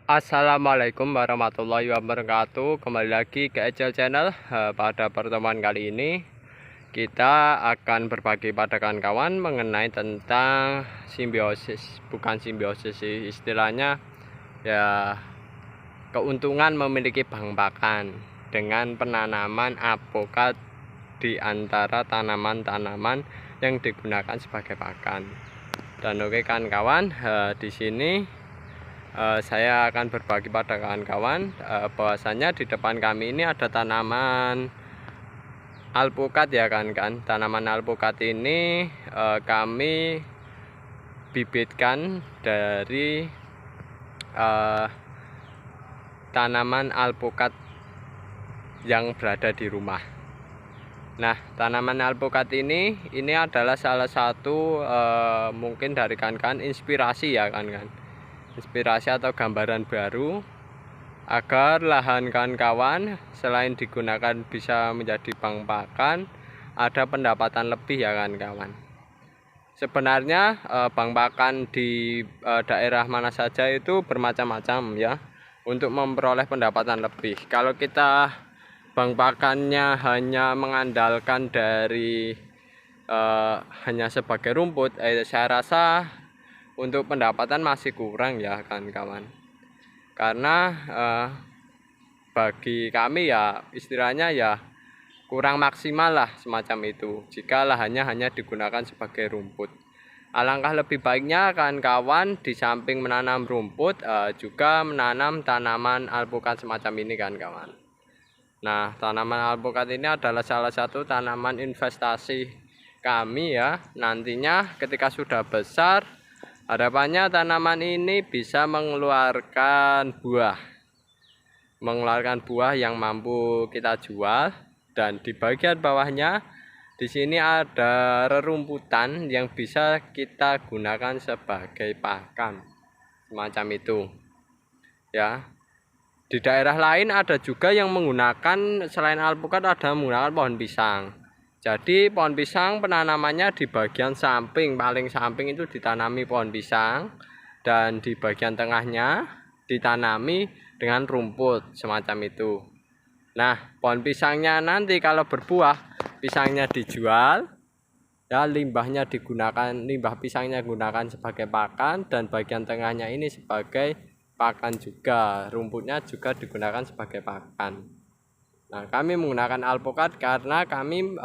Assalamualaikum warahmatullahi wabarakatuh. Kembali lagi ke Ecel Channel. Pada pertemuan kali ini kita akan berbagi pada kawan-kawan mengenai tentang simbiosis. Bukan simbiosis sih, istilahnya ya keuntungan memiliki bank pakan dengan penanaman alpukat di antara tanaman-tanaman yang digunakan sebagai pakan. Dan oke kawan-kawan, di sini saya akan berbagi pada kawan-kawan bahwasanya di depan kami ini ada tanaman alpukat ya kan. Tanaman alpukat ini kami bibitkan dari tanaman alpukat yang berada di rumah. Nah, tanaman alpukat ini adalah salah satu mungkin dari kawan-kawan inspirasi ya kan. Inspirasi atau gambaran baru agar lahan kawan-kawan selain digunakan bisa menjadi bank pakan, ada pendapatan lebih ya kawan-kawan. Sebenarnya bank pakan di daerah mana saja itu bermacam-macam ya untuk memperoleh pendapatan lebih. Kalau kita bank pakannya hanya mengandalkan dari hanya sebagai rumput, saya rasa untuk pendapatan masih kurang ya kawan-kawan, karena bagi kami ya istilahnya ya kurang maksimal lah semacam itu jika lahannya hanya digunakan sebagai rumput. Alangkah lebih baiknya kawan-kawan di samping menanam rumput juga menanam tanaman alpukat semacam ini kawan-kawan. Nah, tanaman alpukat ini adalah salah satu tanaman investasi kami ya. Nantinya ketika sudah besar, harapannya tanaman ini bisa mengeluarkan buah yang mampu kita jual. Dan di bagian bawahnya di sini ada rerumputan yang bisa kita gunakan sebagai pakan semacam itu ya. Di daerah lain ada juga yang menggunakan selain alpukat, ada menggunakan pohon pisang. Jadi pohon pisang penanamannya di bagian samping, paling samping itu ditanami pohon pisang, dan di bagian tengahnya ditanami dengan rumput semacam itu. Nah, pohon pisangnya nanti kalau berbuah, pisangnya dijual ya, limbah pisangnya digunakan sebagai pakan, dan bagian tengahnya ini sebagai pakan juga, rumputnya juga digunakan sebagai pakan. Nah, kami menggunakan alpukat karena kami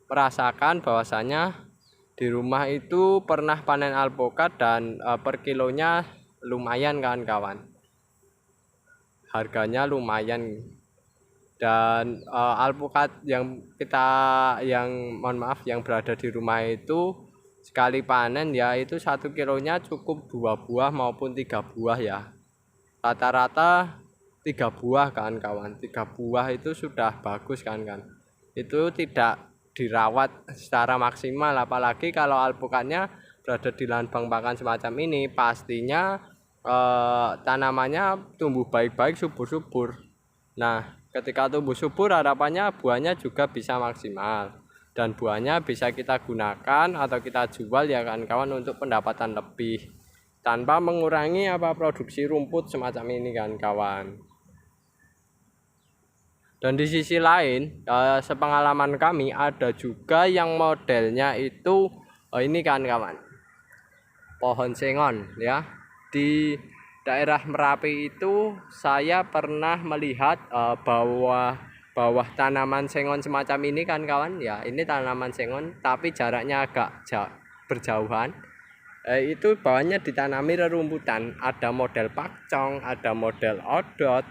merasakan bahwasanya di rumah itu pernah panen alpukat dan per kilonya lumayan kawan-kawan. Harganya lumayan. Dan alpukat yang yang berada di rumah itu sekali panen ya itu 1 kilonya cukup 2 buah maupun 3 buah ya. Rata-rata 3 buah kawan-kawan. 3 buah itu sudah bagus kan. Itu tidak dirawat secara maksimal, apalagi kalau alpukatnya berada di lahan bank pakan semacam ini, pastinya tanamannya tumbuh baik-baik, subur-subur. Nah, ketika tumbuh subur harapannya buahnya juga bisa maksimal, dan buahnya bisa kita gunakan atau kita jual ya kawan-kawan untuk pendapatan lebih tanpa mengurangi produksi rumput semacam ini kawan-kawan. Dan di sisi lain, sepengalaman kami ada juga yang modelnya itu ini kawan-kawan, pohon sengon ya. Di daerah Merapi itu saya pernah melihat bawah tanaman sengon semacam ini kawan ya. Ini tanaman sengon tapi jaraknya agak berjauhan. Itu bawahnya ditanami rerumputan, ada model pakcong, ada model odot,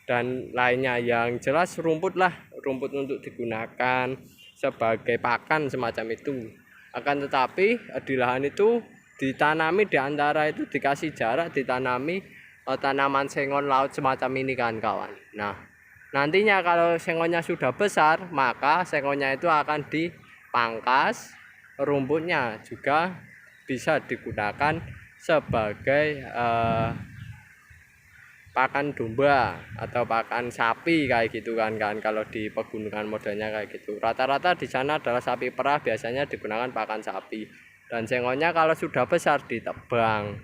dan lainnya, yang jelas rumput untuk digunakan sebagai pakan semacam itu. Akan tetapi di lahan itu ditanami, di antara itu dikasih jarak, ditanami tanaman sengon laut semacam ini kawan. Nah, nantinya kalau sengonnya sudah besar, maka sengonnya itu akan dipangkas, rumputnya juga bisa digunakan sebagai pakan domba atau pakan sapi kayak gitu kan. Kalau di pegunungan modelnya kayak gitu, rata-rata di sana adalah sapi perah, biasanya digunakan pakan sapi. Dan sengonnya kalau sudah besar ditebang.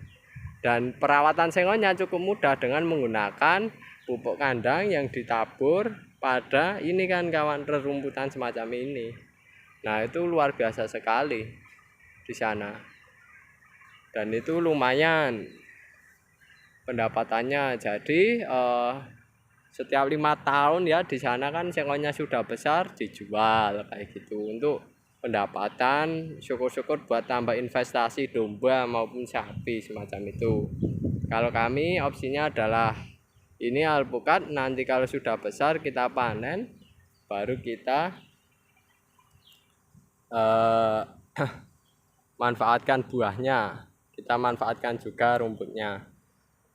Dan perawatan sengonya cukup mudah dengan menggunakan pupuk kandang yang ditabur pada ini kan kawan, rerumputan semacam ini. Nah itu luar biasa sekali di sana, dan itu lumayan pendapatannya. Jadi setiap 5 tahun ya di sana kan sengonya sudah besar dijual kayak gitu untuk pendapatan, syukur-syukur buat tambah investasi domba maupun sapi semacam itu. Kalau kami opsinya adalah ini alpukat, nanti kalau sudah besar kita panen, baru kita manfaatkan buahnya, kita manfaatkan juga rumputnya.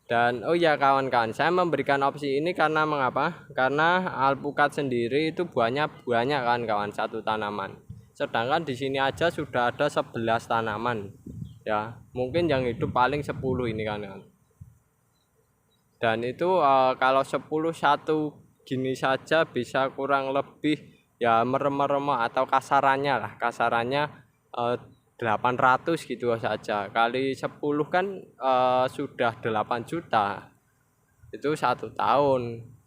Dan oh ya kawan-kawan, saya memberikan opsi ini karena mengapa? Karena alpukat sendiri itu buahnya banyak kan kawan, satu tanaman. Sedangkan di sini aja sudah ada 11 tanaman. Ya, mungkin yang hidup paling 10 ini kan. Dan itu kalau 10 satu gini saja bisa kurang lebih ya merem-merem atau kasarannya 800 gitu saja, kali 10 kan sudah 8 juta, itu 1 tahun.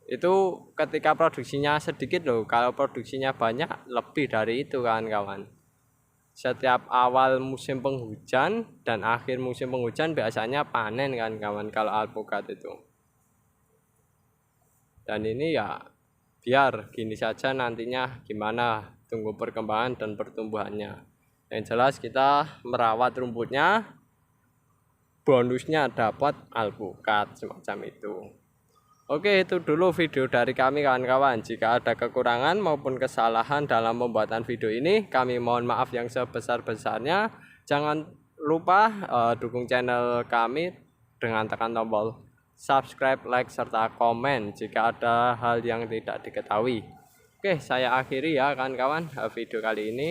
Itu ketika produksinya sedikit loh, kalau produksinya banyak lebih dari itu kan kawan. Setiap awal musim penghujan dan akhir musim penghujan biasanya panen kan kawan kalau alpukat itu. Dan ini ya biar gini saja, nantinya gimana, tunggu perkembangan dan pertumbuhannya. Yang jelas kita merawat rumputnya, bonusnya dapat alpukat semacam itu. Oke, itu dulu video dari kami kawan-kawan. Jika ada kekurangan maupun kesalahan dalam pembuatan video ini, kami mohon maaf yang sebesar-besarnya. Jangan lupa dukung channel kami dengan tekan tombol subscribe, like, serta komen jika ada hal yang tidak diketahui. Oke, saya akhiri ya kawan-kawan video kali ini.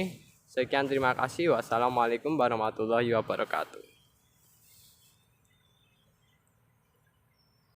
Sekian, terima kasih. Wassalamualaikum warahmatullahi wabarakatuh.